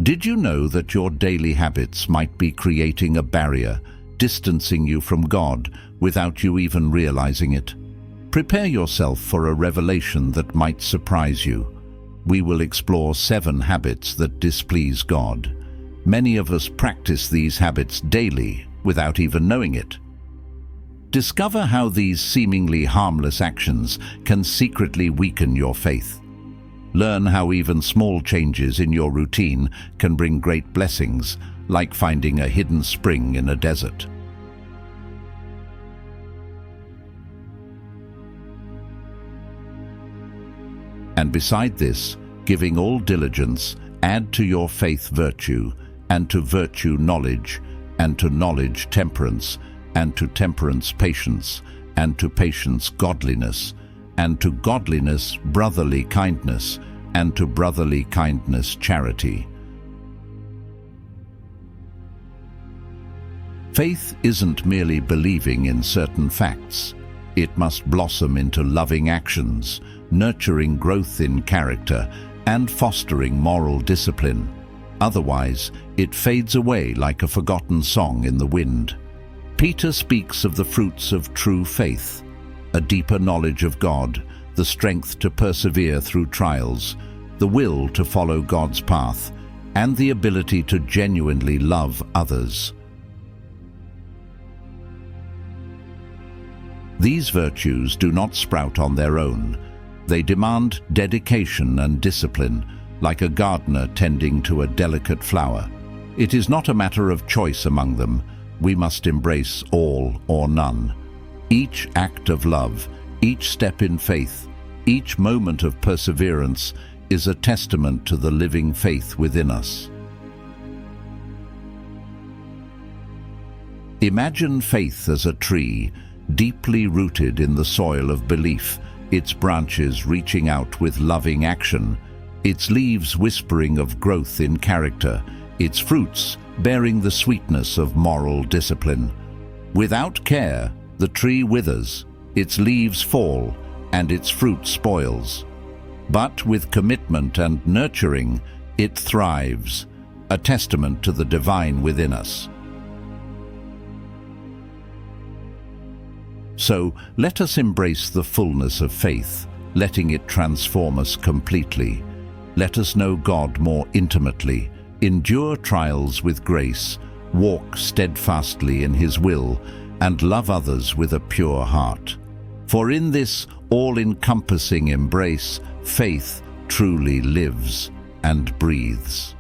Did you know that your daily habits might be creating a barrier, distancing you from God without you even realizing it? Prepare yourself for a revelation that might surprise you. We will explore 7 habits that displease God. Many of us practice these habits daily without even knowing it. Discover how these seemingly harmless actions can secretly weaken your faith. Learn how even small changes in your routine can bring great blessings, like finding a hidden spring in a desert. And beside this, giving all diligence, add to your faith virtue, and to virtue knowledge, and to knowledge temperance, and to temperance patience, and to patience godliness, and to godliness brotherly kindness, and to brotherly kindness charity. Faith isn't merely believing in certain facts. It must blossom into loving actions, nurturing growth in character, and fostering moral discipline. Otherwise, it fades away like a forgotten song in the wind. Peter speaks of the fruits of true faith: a deeper knowledge of God, the strength to persevere through trials, the will to follow God's path, and the ability to genuinely love others. These virtues do not sprout on their own. They demand dedication and discipline, like a gardener tending to a delicate flower. It is not a matter of choice among them. We must embrace all or none. Each act of love, each step in faith, each moment of perseverance is a testament to the living faith within us. Imagine faith as a tree, deeply rooted in the soil of belief, its branches reaching out with loving action, its leaves whispering of growth in character, its fruits bearing the sweetness of moral discipline. Without care, the tree withers, its leaves fall, and its fruit spoils. But with commitment and nurturing, it thrives, a testament to the divine within us. So, let us embrace the fullness of faith, letting it transform us completely. Let us know God more intimately, endure trials with grace, walk steadfastly in His will, and love others with a pure heart. For in this all-encompassing embrace, faith truly lives and breathes.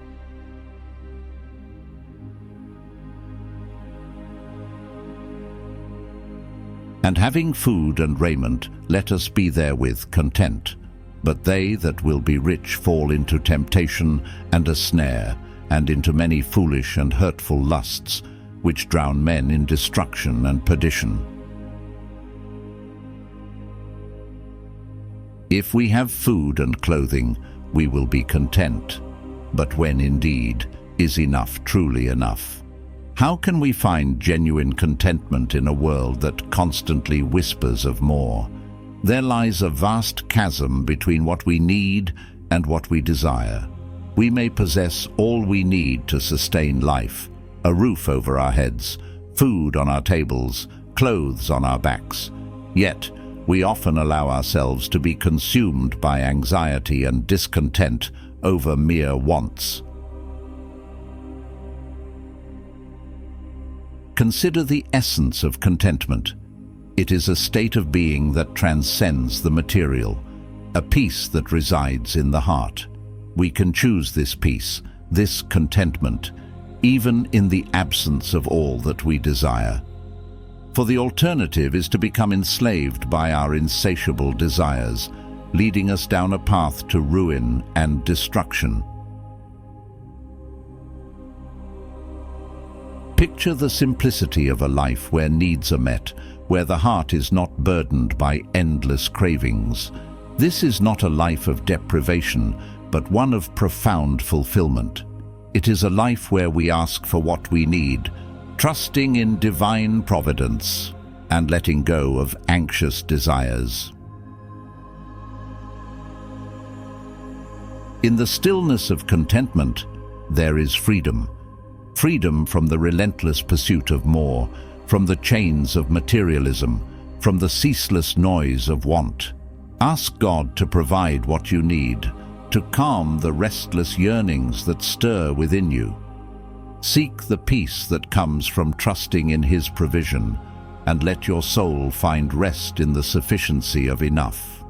And having food and raiment, let us be therewith content. But they that will be rich fall into temptation and a snare, and into many foolish and hurtful lusts, which drown men in destruction and perdition. If we have food and clothing, we will be content. But when indeed is enough truly enough? How can we find genuine contentment in a world that constantly whispers of more? There lies a vast chasm between what we need and what we desire. We may possess all we need to sustain life: a roof over our heads, food on our tables, clothes on our backs. Yet, we often allow ourselves to be consumed by anxiety and discontent over mere wants. Consider the essence of contentment. It is a state of being that transcends the material, a peace that resides in the heart. We can choose this peace, this contentment, even in the absence of all that we desire. For the alternative is to become enslaved by our insatiable desires, leading us down a path to ruin and destruction. Picture the simplicity of a life where needs are met, where the heart is not burdened by endless cravings. This is not a life of deprivation, but one of profound fulfillment. It is a life where we ask for what we need, trusting in divine providence, and letting go of anxious desires. In the stillness of contentment, there is freedom. Freedom from the relentless pursuit of more, from the chains of materialism, from the ceaseless noise of want. Ask God to provide what you need, to calm the restless yearnings that stir within you. Seek the peace that comes from trusting in His provision, and let your soul find rest in the sufficiency of enough.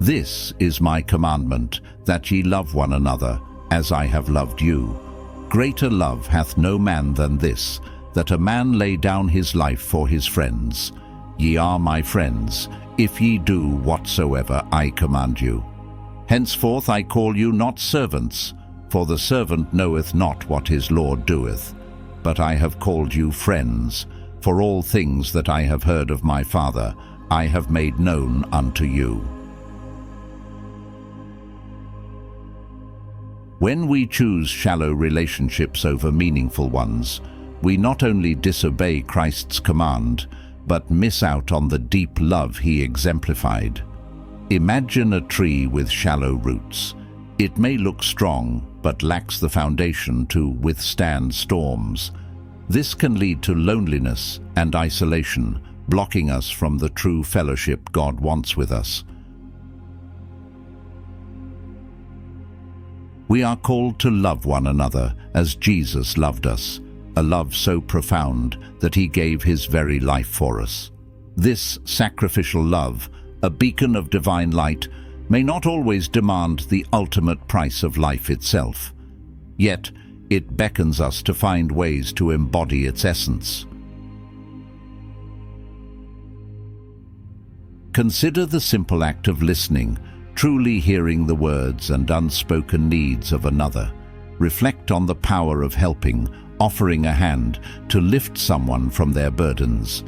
This is my commandment, that ye love one another, as I have loved you. Greater love hath no man than this, that a man lay down his life for his friends. Ye are my friends, if ye do whatsoever I command you. Henceforth I call you not servants, for the servant knoweth not what his Lord doeth. But I have called you friends, for all things that I have heard of my Father I have made known unto you. When we choose shallow relationships over meaningful ones, we not only disobey Christ's command, but miss out on the deep love He exemplified. Imagine a tree with shallow roots. It may look strong, but lacks the foundation to withstand storms. This can lead to loneliness and isolation, blocking us from the true fellowship God wants with us. We are called to love one another as Jesus loved us, a love so profound that He gave His very life for us. This sacrificial love, a beacon of divine light, may not always demand the ultimate price of life itself. Yet, it beckons us to find ways to embody its essence. Consider the simple act of listening, truly hearing the words and unspoken needs of another. Reflect on the power of helping, offering a hand to lift someone from their burdens.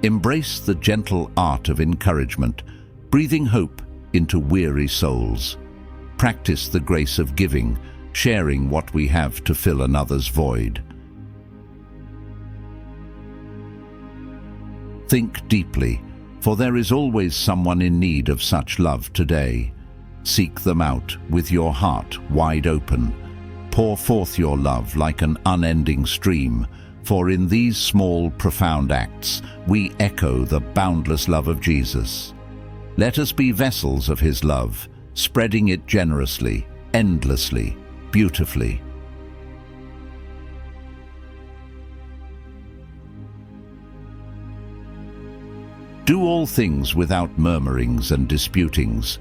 Embrace the gentle art of encouragement, breathing hope into weary souls. Practice the grace of giving, sharing what we have to fill another's void. Think deeply, for there is always someone in need of such love today. Seek them out with your heart wide open. Pour forth your love like an unending stream, for in these small, profound acts we echo the boundless love of Jesus. Let us be vessels of His love, spreading it generously, endlessly, beautifully. Do all things without murmurings and disputings,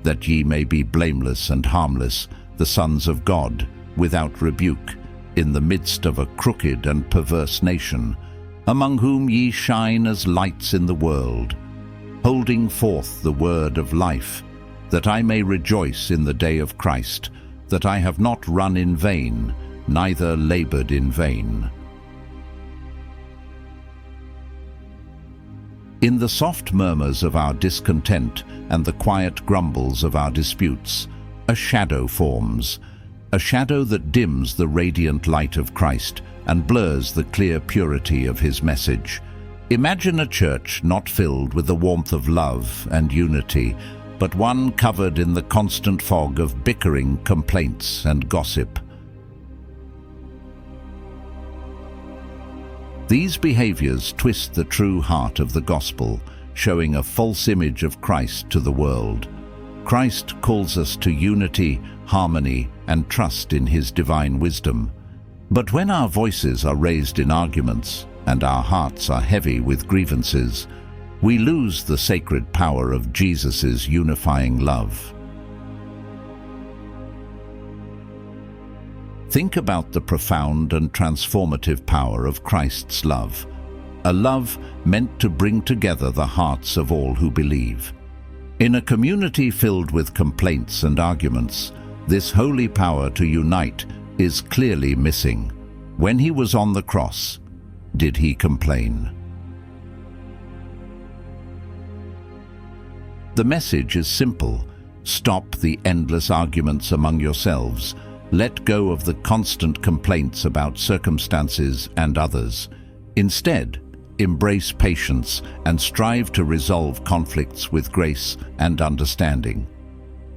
that ye may be blameless and harmless, the sons of God, without rebuke, in the midst of a crooked and perverse nation, among whom ye shine as lights in the world, holding forth the word of life, that I may rejoice in the day of Christ, that I have not run in vain, neither labored in vain. In the soft murmurs of our discontent and the quiet grumbles of our disputes, a shadow forms, a shadow that dims the radiant light of Christ and blurs the clear purity of His message. Imagine a church not filled with the warmth of love and unity, but one covered in the constant fog of bickering, complaints, and gossip. These behaviors twist the true heart of the gospel, showing a false image of Christ to the world. Christ calls us to unity, harmony, and trust in His divine wisdom. But when our voices are raised in arguments and our hearts are heavy with grievances, we lose the sacred power of Jesus' unifying love. Think about the profound and transformative power of Christ's love, a love meant to bring together the hearts of all who believe. In a community filled with complaints and arguments, this holy power to unite is clearly missing. When He was on the cross, did He complain? The message is simple. Stop the endless arguments among yourselves. Let go of the constant complaints about circumstances and others. Instead, embrace patience, and strive to resolve conflicts with grace and understanding.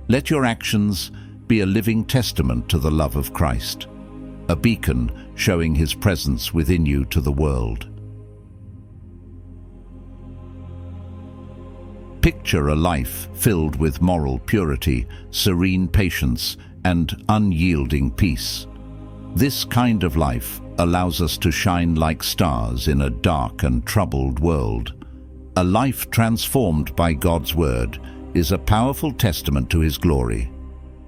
Let your actions be a living testament to the love of Christ, a beacon showing His presence within you to the world. Picture a life filled with moral purity, serene patience, and unyielding peace. This kind of life allows us to shine like stars in a dark and troubled world. A life transformed by God's Word is a powerful testament to His glory.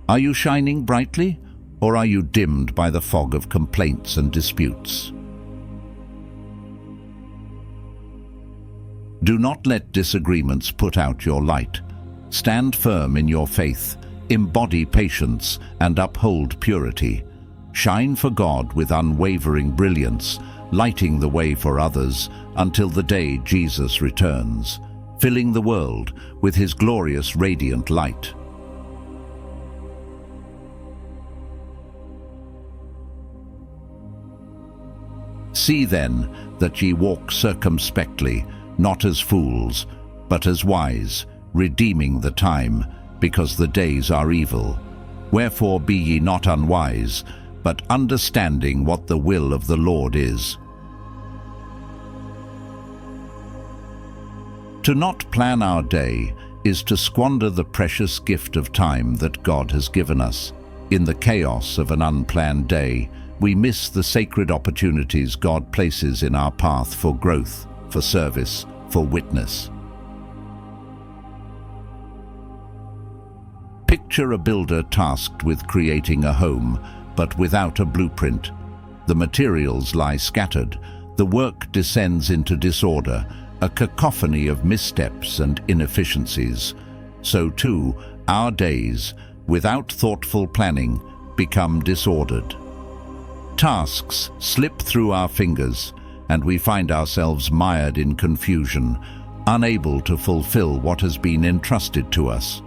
Are you shining brightly, or are you dimmed by the fog of complaints and disputes? Do not let disagreements put out your light. Stand firm in your faith, embody patience, and uphold purity. Shine for God with unwavering brilliance, lighting the way for others until the day Jesus returns, filling the world with His glorious radiant light. See then that ye walk circumspectly, not as fools, but as wise, redeeming the time, because the days are evil. Wherefore be ye not unwise, but understanding what the will of the Lord is. To not plan our day is to squander the precious gift of time that God has given us. In the chaos of an unplanned day, we miss the sacred opportunities God places in our path for growth, for service, for witness. Picture a builder tasked with creating a home, but without a blueprint. The materials lie scattered, the work descends into disorder, a cacophony of missteps and inefficiencies. So too, our days, without thoughtful planning, become disordered. Tasks slip through our fingers, and we find ourselves mired in confusion, unable to fulfill what has been entrusted to us.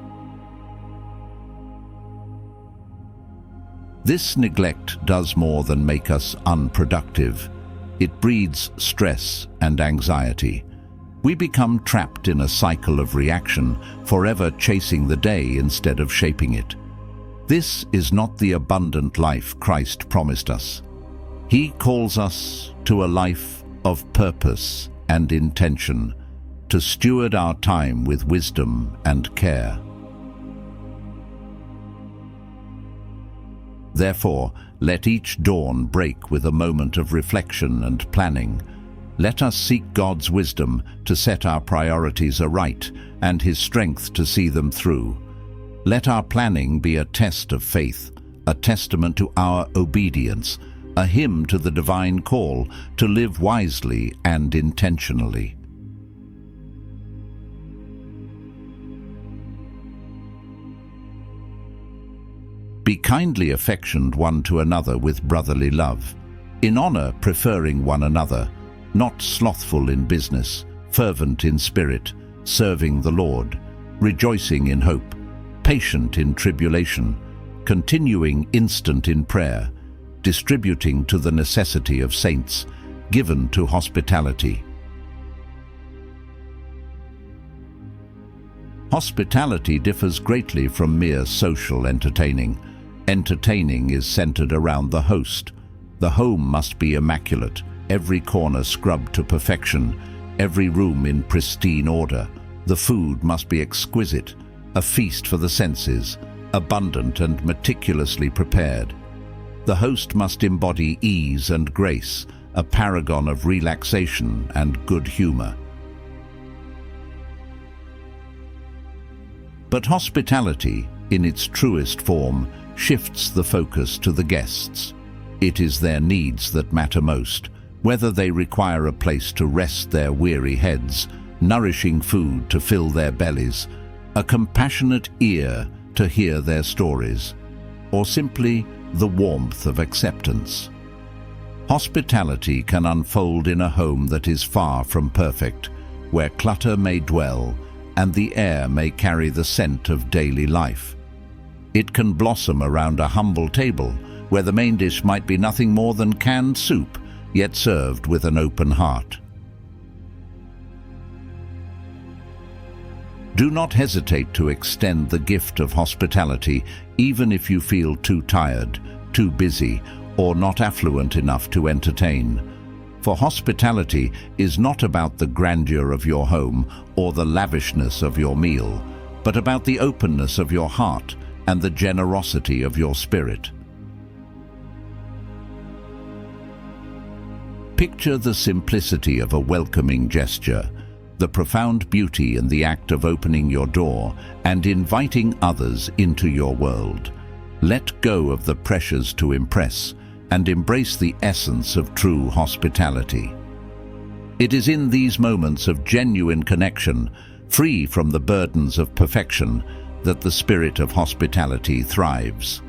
This neglect does more than make us unproductive. It breeds stress and anxiety. We become trapped in a cycle of reaction, forever chasing the day instead of shaping it. This is not the abundant life Christ promised us. He calls us to a life of purpose and intention, to steward our time with wisdom and care. Therefore, let each dawn break with a moment of reflection and planning. Let us seek God's wisdom to set our priorities aright and His strength to see them through. Let our planning be a test of faith, a testament to our obedience, a hymn to the divine call to live wisely and intentionally. Be kindly affectioned one to another with brotherly love, in honor preferring one another, not slothful in business, fervent in spirit, serving the Lord, rejoicing in hope, patient in tribulation, continuing instant in prayer, distributing to the necessity of saints, given to hospitality. Hospitality differs greatly from mere social entertaining. Entertaining is centered around the host. The home must be immaculate, every corner scrubbed to perfection, every room in pristine order. The food must be exquisite, a feast for the senses, abundant and meticulously prepared. The host must embody ease and grace, a paragon of relaxation and good humor. But hospitality, in its truest form, shifts the focus to the guests. It is their needs that matter most, whether they require a place to rest their weary heads, nourishing food to fill their bellies, a compassionate ear to hear their stories, or simply the warmth of acceptance. Hospitality can unfold in a home that is far from perfect, where clutter may dwell and the air may carry the scent of daily life. It can blossom around a humble table, where the main dish might be nothing more than canned soup, yet served with an open heart. Do not hesitate to extend the gift of hospitality, even if you feel too tired, too busy, or not affluent enough to entertain. For hospitality is not about the grandeur of your home or the lavishness of your meal, but about the openness of your heart and the generosity of your spirit. Picture the simplicity of a welcoming gesture, the profound beauty in the act of opening your door and inviting others into your world. Let go of the pressures to impress and embrace the essence of true hospitality. It is in these moments of genuine connection, free from the burdens of perfection, that the spirit of hospitality thrives.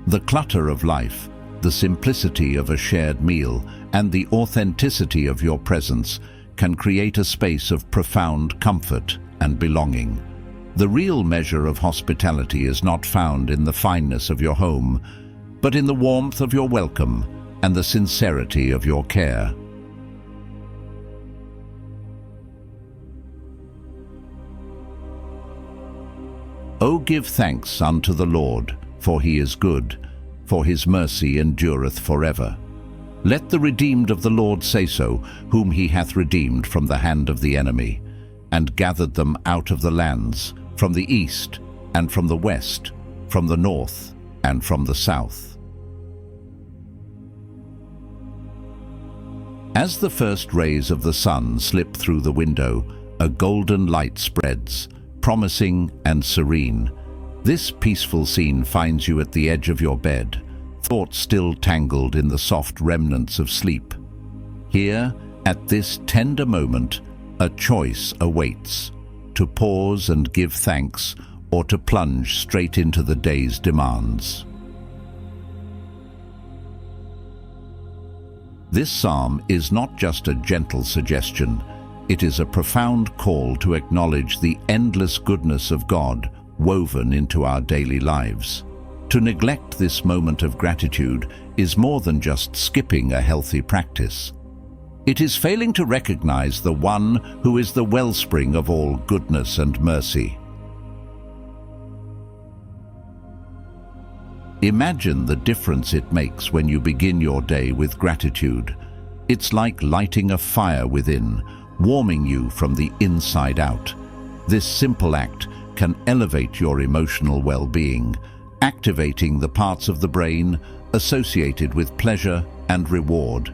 The clutter of life, the simplicity of a shared meal, and the authenticity of your presence can create a space of profound comfort and belonging. The real measure of hospitality is not found in the fineness of your home, but in the warmth of your welcome and the sincerity of your care. O give thanks unto the Lord, for he is good, for his mercy endureth forever. Let the redeemed of the Lord say so, whom he hath redeemed from the hand of the enemy, and gathered them out of the lands, from the east and from the west, from the north and from the south. As the first rays of the sun slip through the window, a golden light spreads, promising and serene. This peaceful scene finds you at the edge of your bed, thoughts still tangled in the soft remnants of sleep. Here, at this tender moment, a choice awaits: to pause and give thanks, or to plunge straight into the day's demands. This psalm is not just a gentle suggestion, it is a profound call to acknowledge the endless goodness of God woven into our daily lives. To neglect this moment of gratitude is more than just skipping a healthy practice. It is failing to recognize the one who is the wellspring of all goodness and mercy. Imagine the difference it makes when you begin your day with gratitude. It's like lighting a fire within, warming you from the inside out. This simple act can elevate your emotional well-being, activating the parts of the brain associated with pleasure and reward.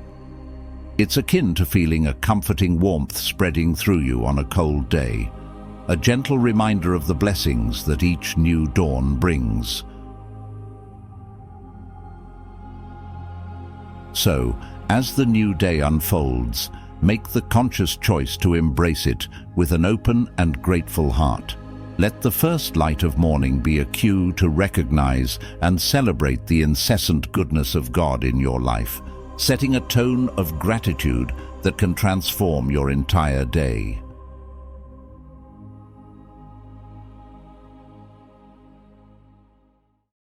It's akin to feeling a comforting warmth spreading through you on a cold day, a gentle reminder of the blessings that each new dawn brings. So, as the new day unfolds, make the conscious choice to embrace it with an open and grateful heart. Let the first light of morning be a cue to recognize and celebrate the incessant goodness of God in your life, setting a tone of gratitude that can transform your entire day.